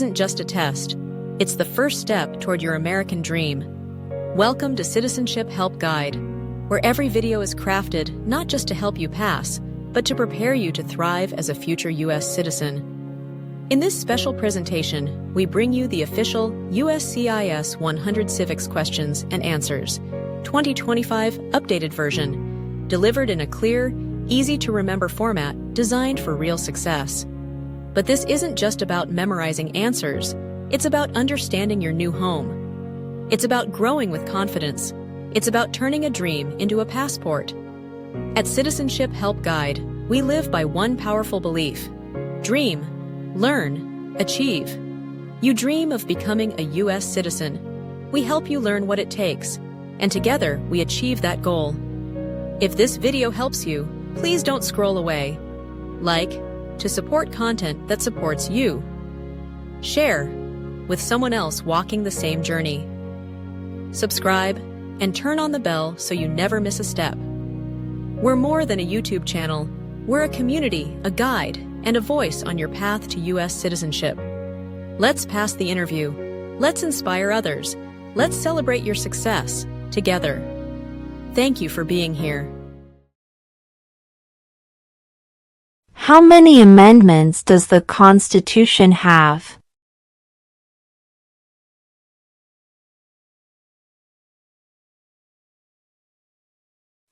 Isn't just a test. It's the first step toward your American dream. Welcome to Citizenship Help Guide, where every video is crafted not just to help you pass, but to prepare you to thrive as a future U.S. citizen. In this special presentation, we bring you the official USCIS 100 Civics Questions and Answers 2025 updated version, delivered in a clear, easy-to-remember format designed for real success. But this isn't just about memorizing answers. It's about understanding your new home. It's about growing with confidence. It's about turning a dream into a passport. At Citizenship Help Guide, we live by one powerful belief: dream, learn, achieve. You dream of becoming a U.S. citizen. We help you learn what it takes, and together we achieve that goal. If this video helps you, please don't scroll away. Like, to support content that supports you. Share, with someone else walking the same journey. Subscribe, and turn on the bell so you never miss a step. We're more than a YouTube channel. We're a community, a guide, and a voice on your path to U.S. citizenship. Let's pass the interview. Let's inspire others. Let's celebrate your success together. Thank you for being here. How many amendments does the Constitution have?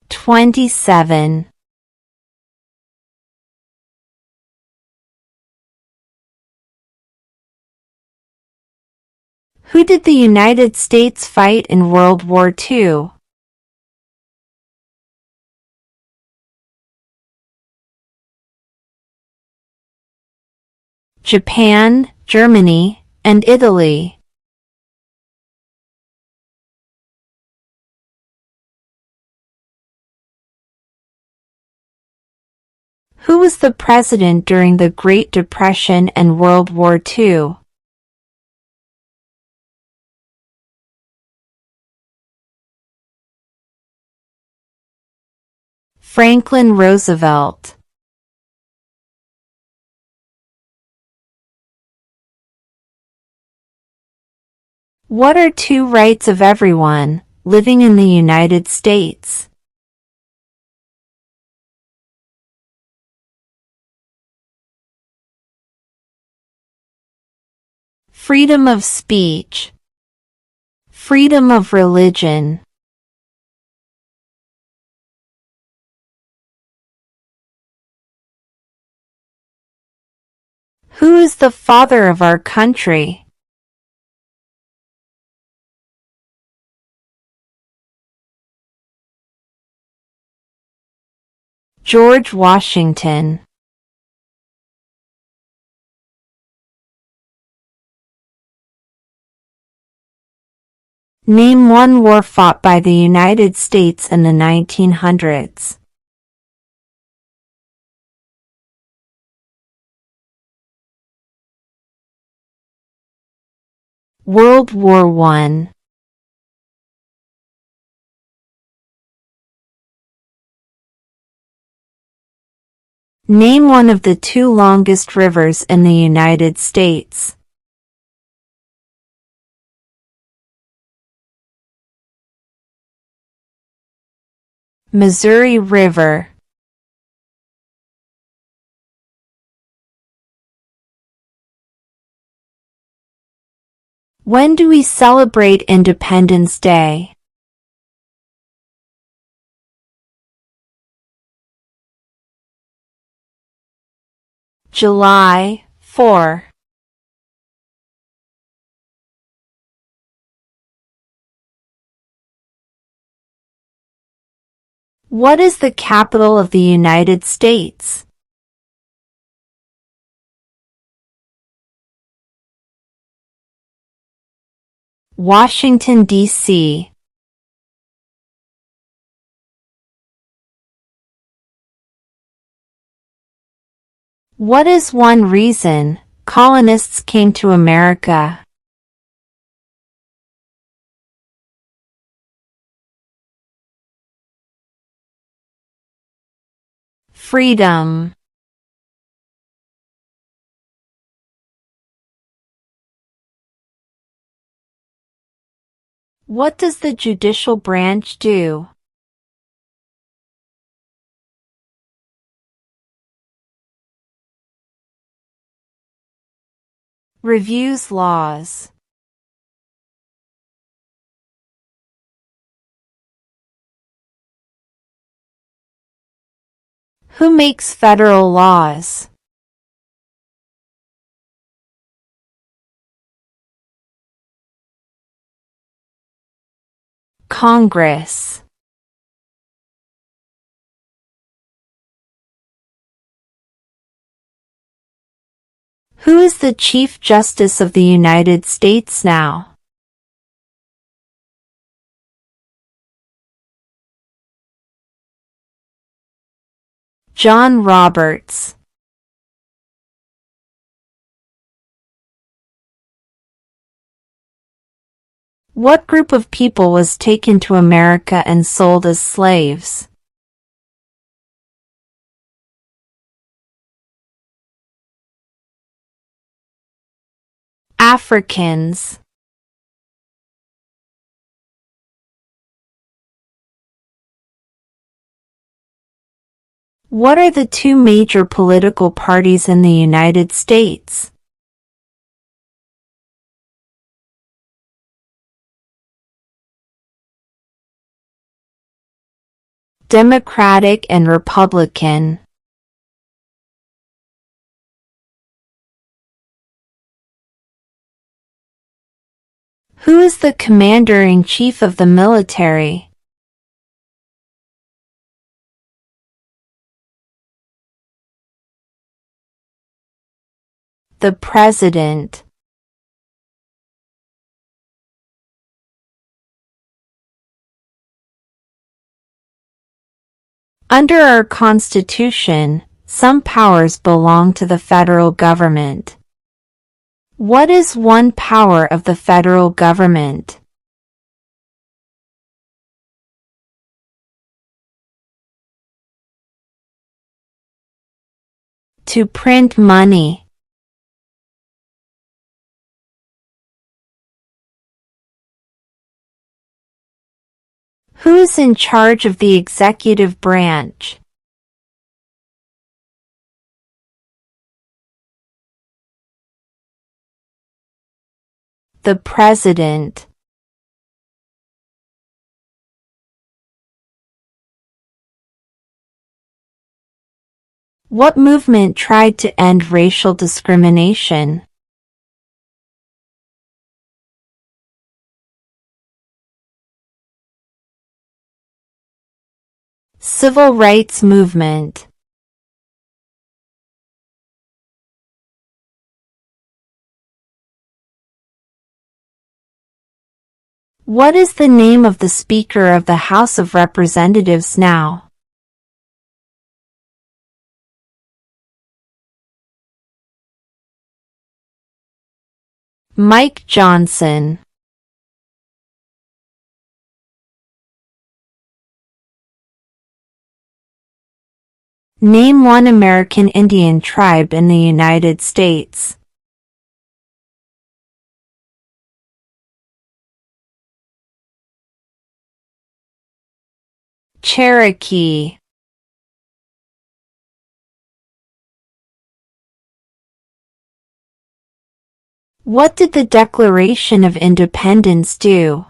27. Who did the United States fight in World War II? Japan, Germany, and Italy. Who was the president during the Great Depression and World War II? Franklin Roosevelt. What are two rights of everyone living in the United States? Freedom of speech. Freedom of religion. Who is the father of our country? George Washington. Name one war fought by the United States in the 1900s. World War I. Name one of the two longest rivers in the United States. Missouri River. When do we celebrate Independence Day? July 4. What is the capital of the United States? Washington, D.C. What is one reason colonists came to America? Freedom. What does the judicial branch do? Reviews laws. Who makes federal laws? Congress. Who is the Chief Justice of the United States now? John Roberts. What group of people was taken to America and sold as slaves? Africans. What are the two major political parties in the United States? Democratic and Republican. Who is the Commander-in-Chief of the military? The President. Under our Constitution, some powers belong to the federal government. What is one power of the federal government? To print money. Who is in charge of the executive branch? The President. What movement tried to end racial discrimination? Civil rights movement. What is the name of the Speaker of the House of Representatives now? Mike Johnson. Name one American Indian tribe in the United States. Cherokee. What did the Declaration of Independence do?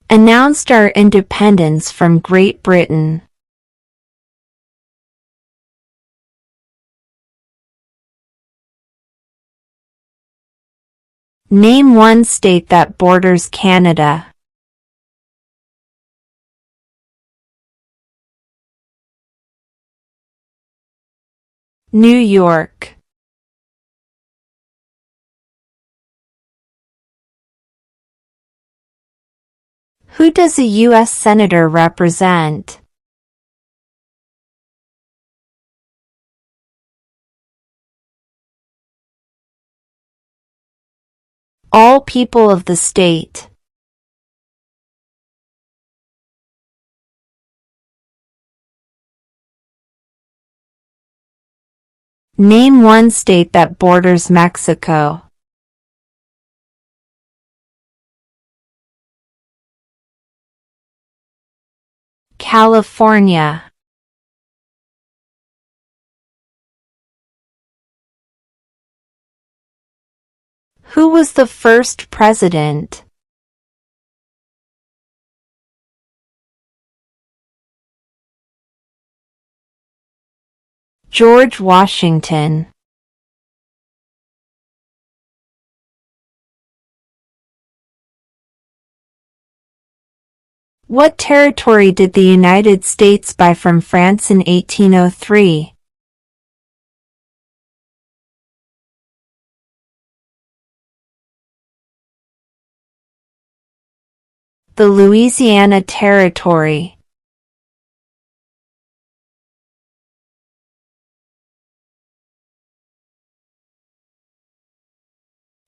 Announced our independence from Great Britain. Name one state that borders Canada. New York. Who does a U.S. Senator represent? All people of the state. Name one state that borders Mexico. California. Who was the first president? George Washington. What territory did the United States buy from France in 1803? The Louisiana Territory.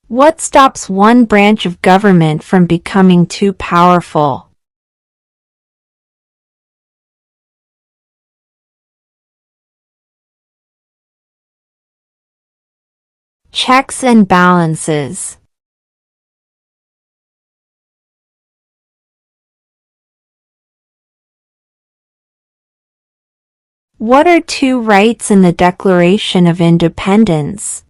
What stops one branch of government from becoming too powerful? Checks and balances. What are two rights in the Declaration of Independence?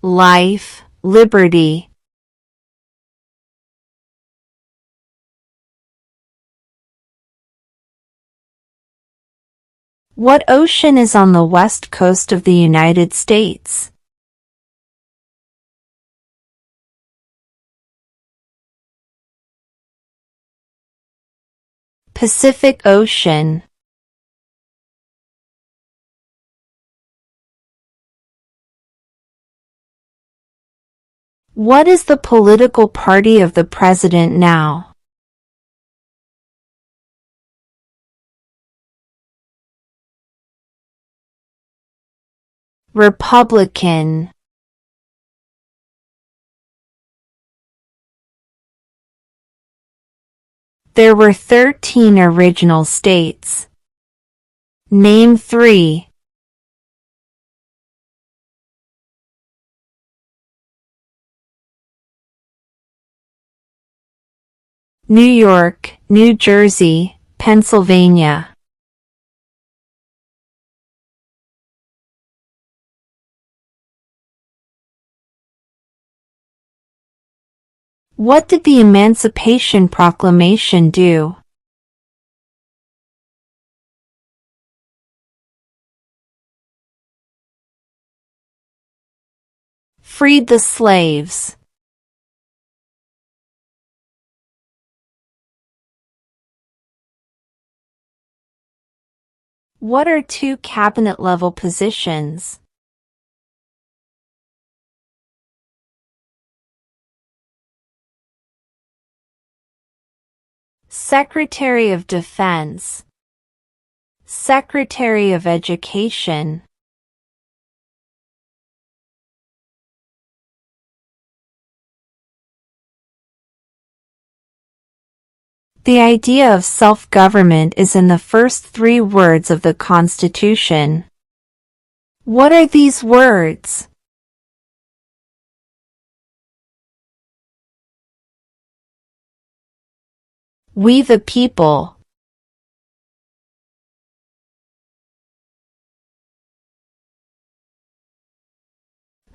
Life, liberty. What ocean is on the west coast of the United States? Pacific Ocean. What is the political party of the president now? Republican. There were 13 original states. Name 3. New York, New Jersey, Pennsylvania. What did the Emancipation Proclamation do? Freed the slaves. What are two cabinet-level positions? Secretary of Defense. Secretary of Education. The idea of self-government is in the first 3 words of the Constitution. What are these words? We the people.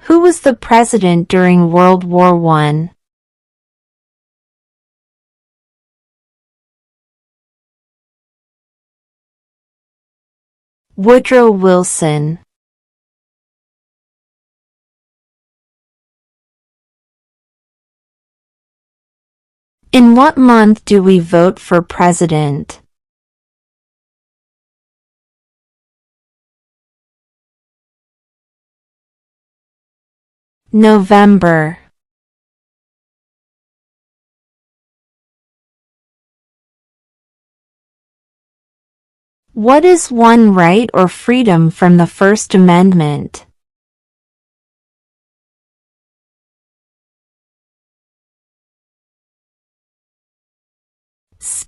Who was the president during World War I? Woodrow Wilson. In what month do we vote for president? November. What is one right or freedom from the First Amendment?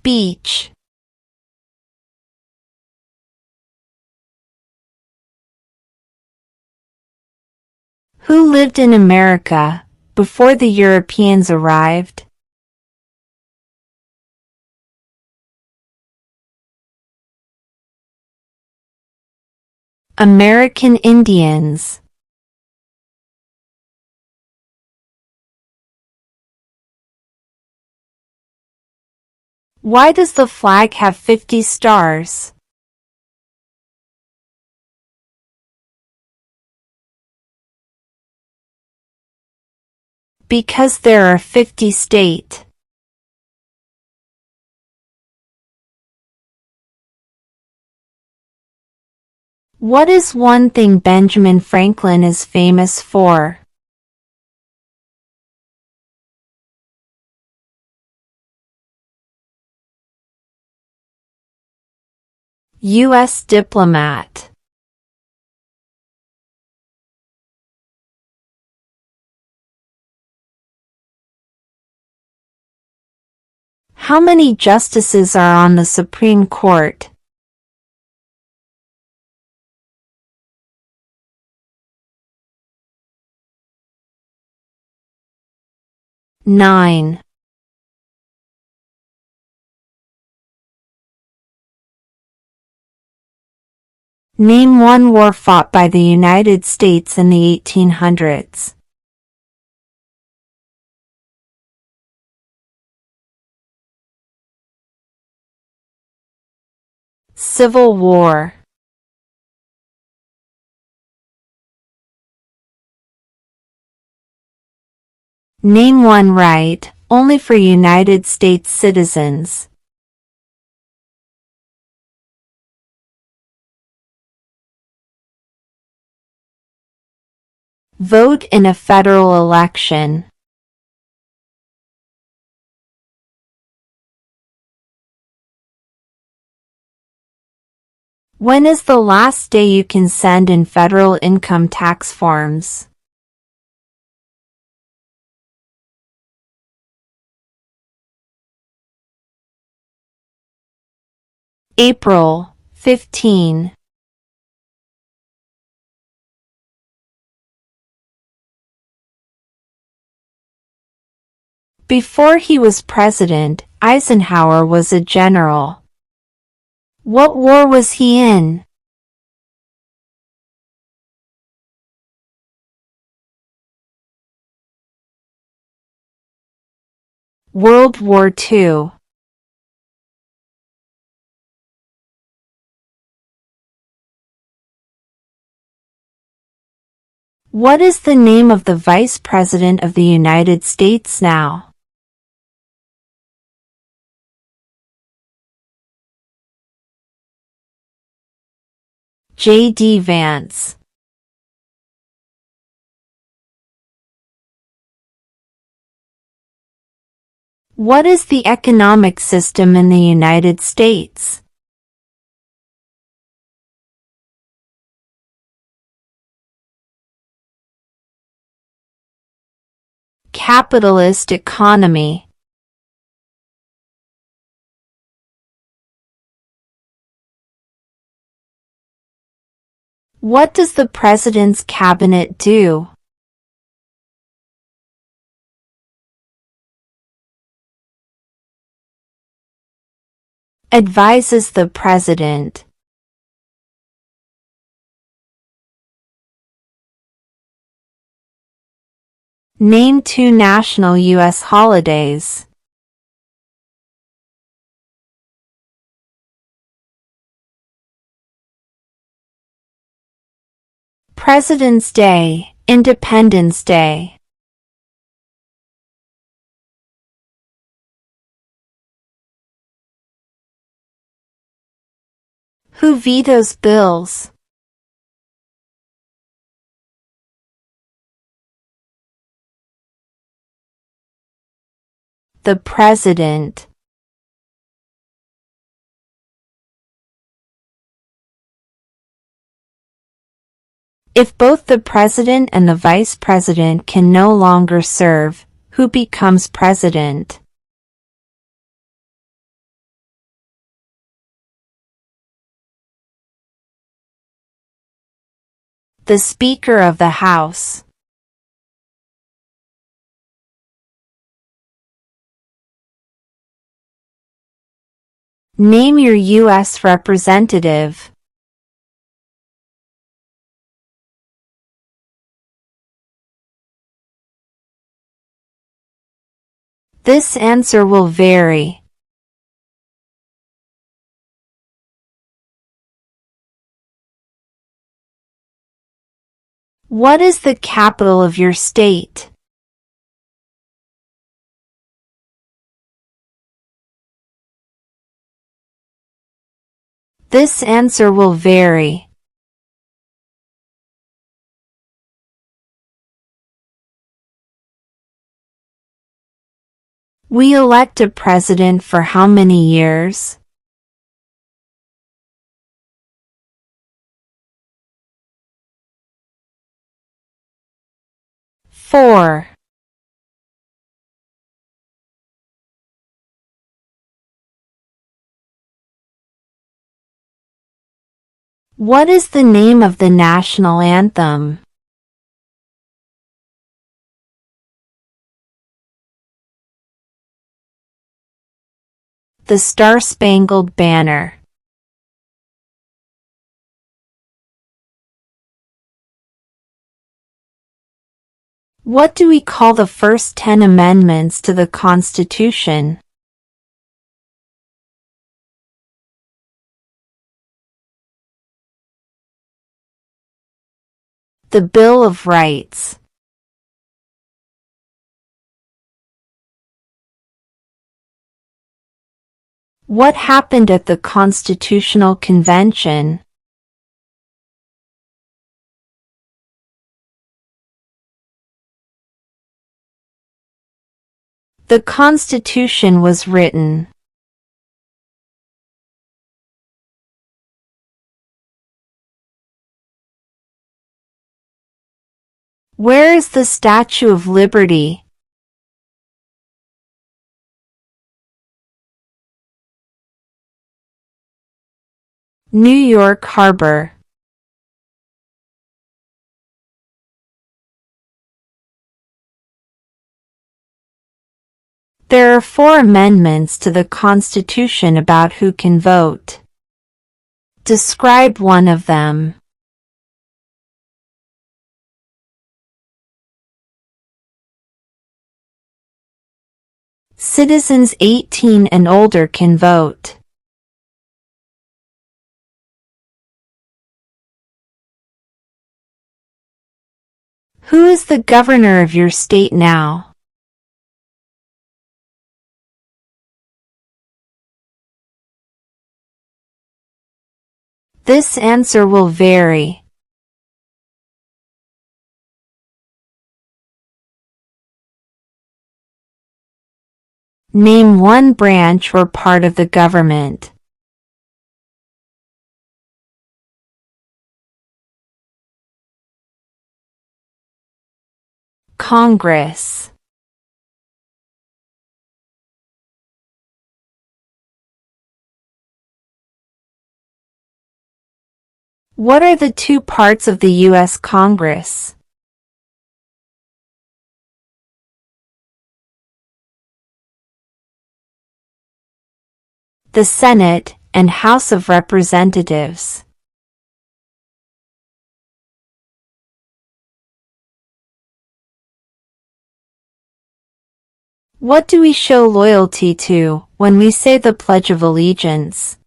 Speech. Who lived in America before the Europeans arrived? American Indians. Why does the flag have 50 stars? Because there are 50 states. What is one thing Benjamin Franklin is famous for? U.S. diplomat. How many justices are on the Supreme Court? Nine. Name one war fought by the United States in the 1800s. Civil War. Name one right, only for United States citizens. Vote in a federal election. When is the last day you can send in federal income tax forms? April 15. Before he was president, Eisenhower was a general. What war was he in? World War II. What is the name of the Vice President of the United States now? J.D. Vance. What is the economic system in the United States? Capitalist economy. What does the President's cabinet do? Advises the President. Name two national U.S. holidays. President's Day, Independence Day. Who vetoes bills? The President. If both the President and the Vice President can no longer serve, who becomes President? The Speaker of the House. Name your U.S. representative. This answer will vary. What is the capital of your state? This answer will vary. We elect a president for how many years? Four. What is the name of the national anthem? The Star-Spangled Banner. What do we call the first 10 amendments to the Constitution? The Bill of Rights. What happened at the Constitutional Convention? The Constitution was written. Where is the Statue of Liberty? New York Harbor. There are 4 amendments to the Constitution about who can vote. Describe one of them. Citizens 18 and older can vote. Who is the governor of your state now? This answer will vary. Name one branch or part of the government. Congress. What are the 2 parts of the U.S. Congress? The Senate and House of Representatives. What do we show loyalty to when we say the Pledge of Allegiance?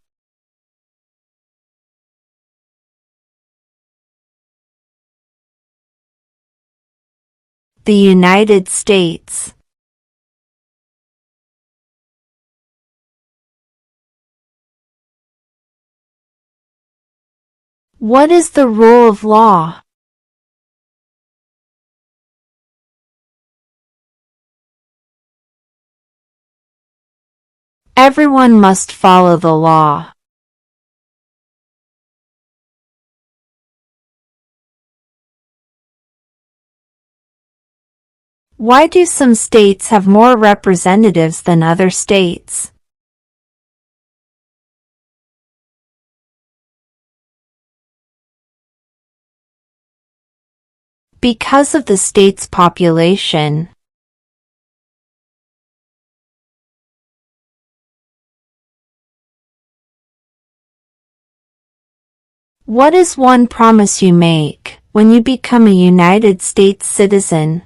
The United States. What is the rule of law? Everyone must follow the law. Why do some states have more representatives than other states? Because of the state's population. What is one promise you make when you become a United States citizen?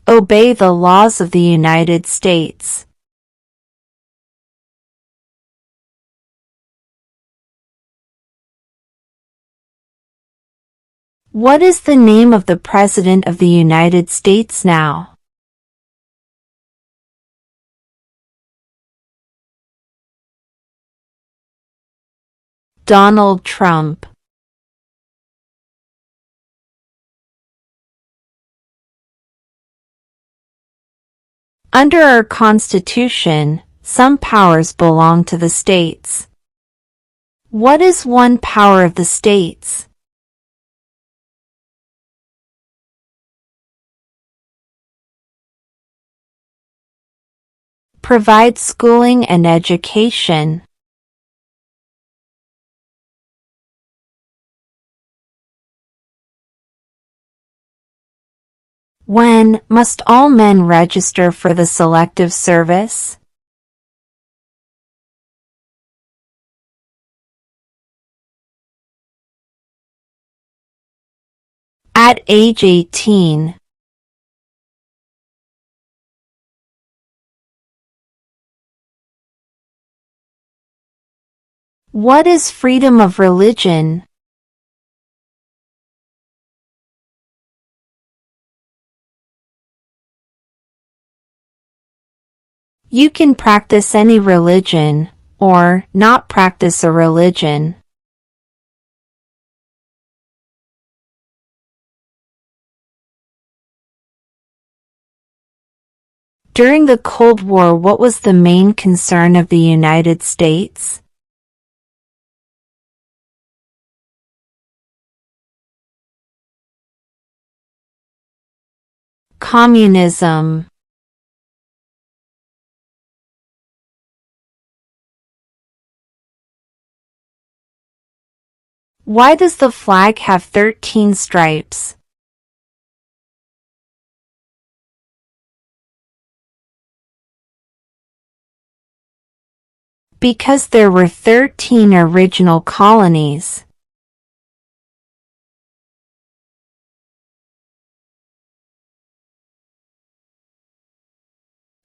Obey the laws of the United States. What is the name of the President of the United States now? Donald Trump. Under our Constitution, some powers belong to the states. What is one power of the states? Provide schooling and education. When must all men register for the Selective Service? At age 18. What is freedom of religion? You can practice any religion, or not practice a religion. During the Cold War, what was the main concern of the United States? Communism. Why does the flag have 13 stripes? Because there were 13 original colonies.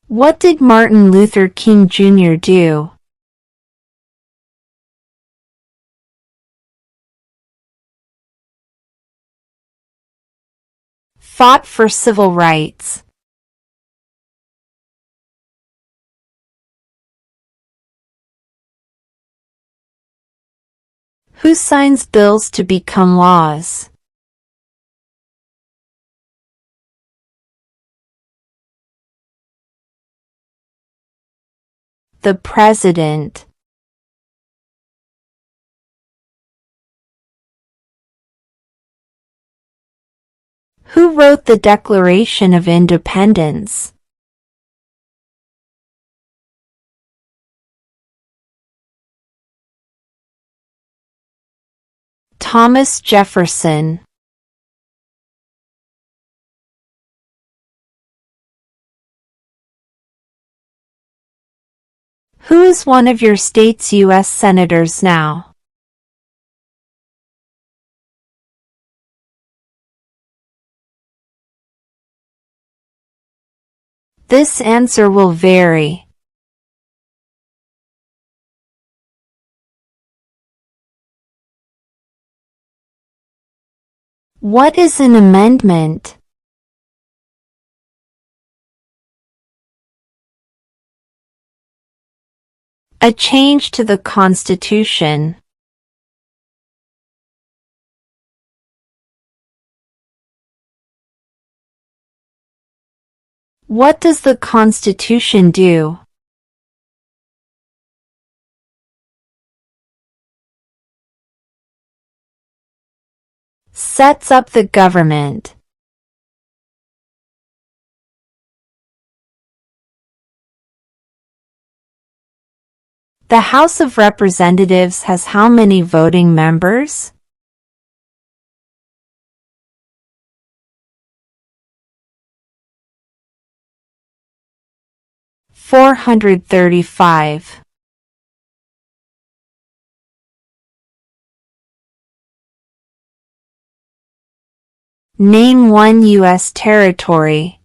What did Martin Luther King Jr. do? Fought for civil rights. Who signs bills to become laws? The President. Who wrote the Declaration of Independence? Thomas Jefferson. Who is one of your state's U.S. senators now? This answer will vary. What is an amendment? A change to the Constitution. What does the Constitution do? Sets up the government. The House of Representatives has how many voting members? $435. Name one U.S. territory.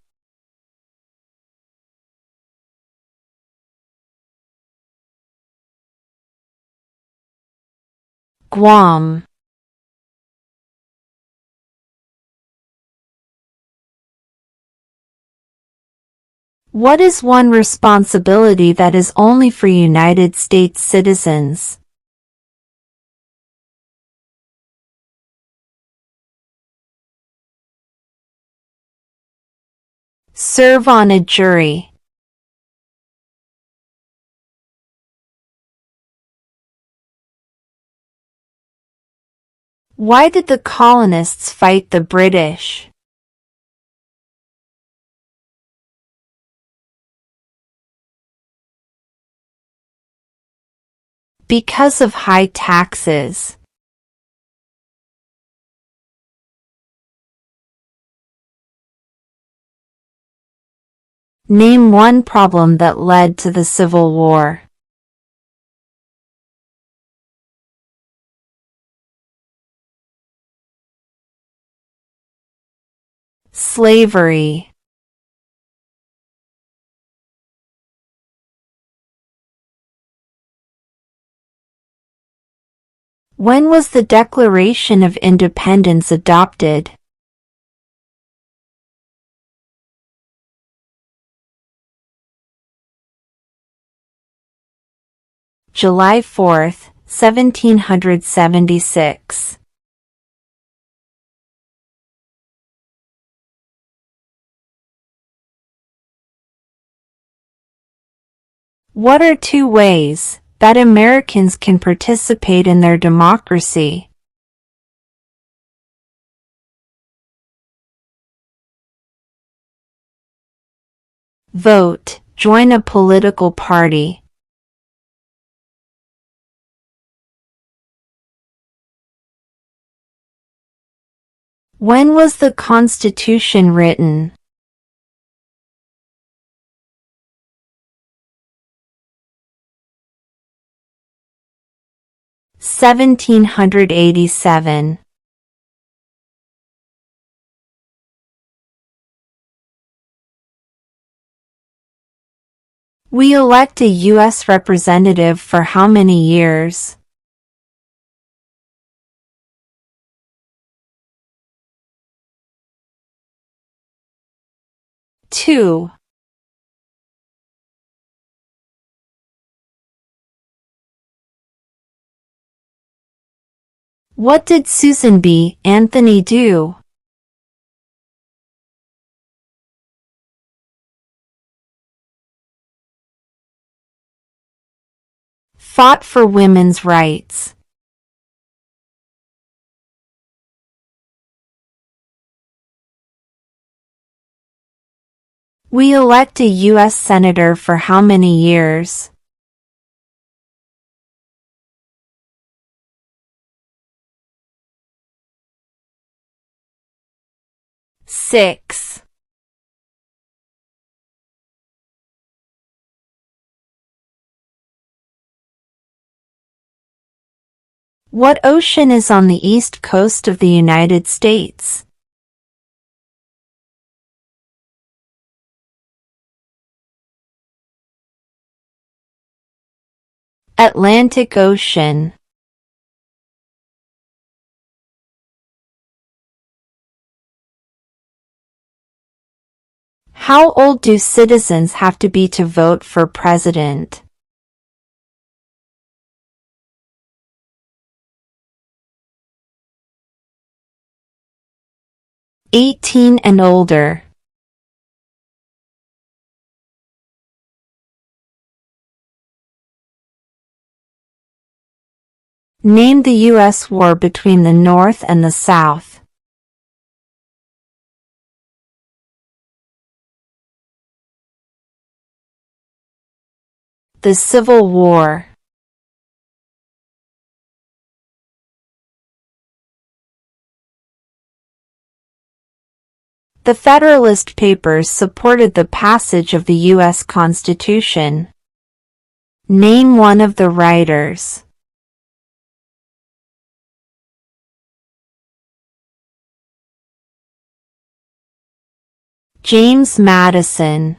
Guam. What is one responsibility that is only for United States citizens? Serve on a jury. Why did the colonists fight the British? Because of high taxes. Name one problem that led to the Civil War. Slavery. When was the Declaration of Independence adopted? July 4, 1776. What are two ways that Americans can participate in their democracy? Vote. Join a political party. When was the Constitution written? (1787). We elect a U.S. representative for how many years? 2. What did Susan B. Anthony do? Fought for women's rights. We elect a U.S. Senator for how many years? 6. What ocean is on the east coast of the United States? Atlantic Ocean. How old do citizens have to be to vote for president? 18 and older. Name the U.S. war between the North and the South. The Civil War. The Federalist Papers supported the passage of the U.S. Constitution. Name one of the writers. James Madison.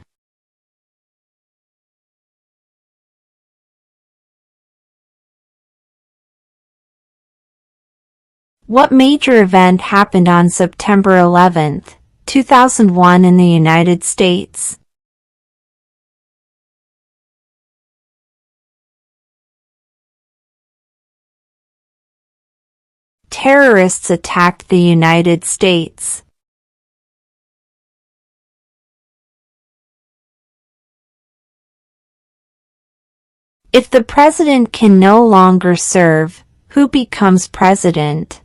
What major event happened on September 11, 2001 in the United States? Terrorists attacked the United States. If the president can no longer serve, who becomes president?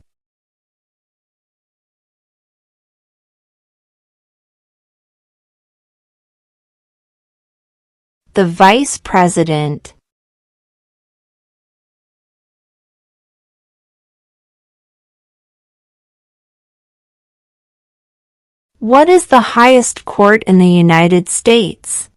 The vice president. What is the highest court in the United States?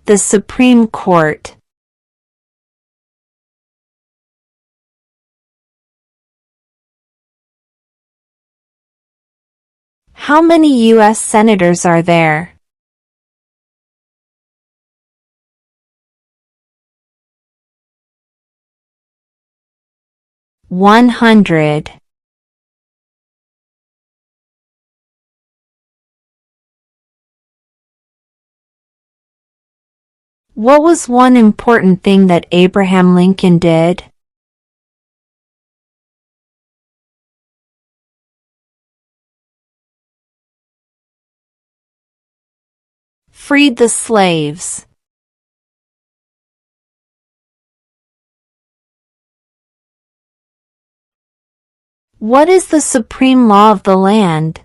The Supreme Court. How many U.S. senators are there? One 100. What was one important thing that Abraham Lincoln did? Freed the slaves. What is the supreme law of the land?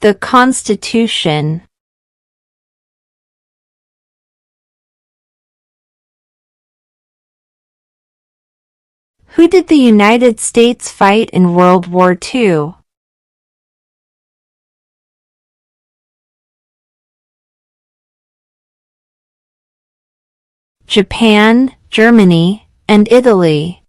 The Constitution. Who did the United States fight in World War II? Japan, Germany, and Italy.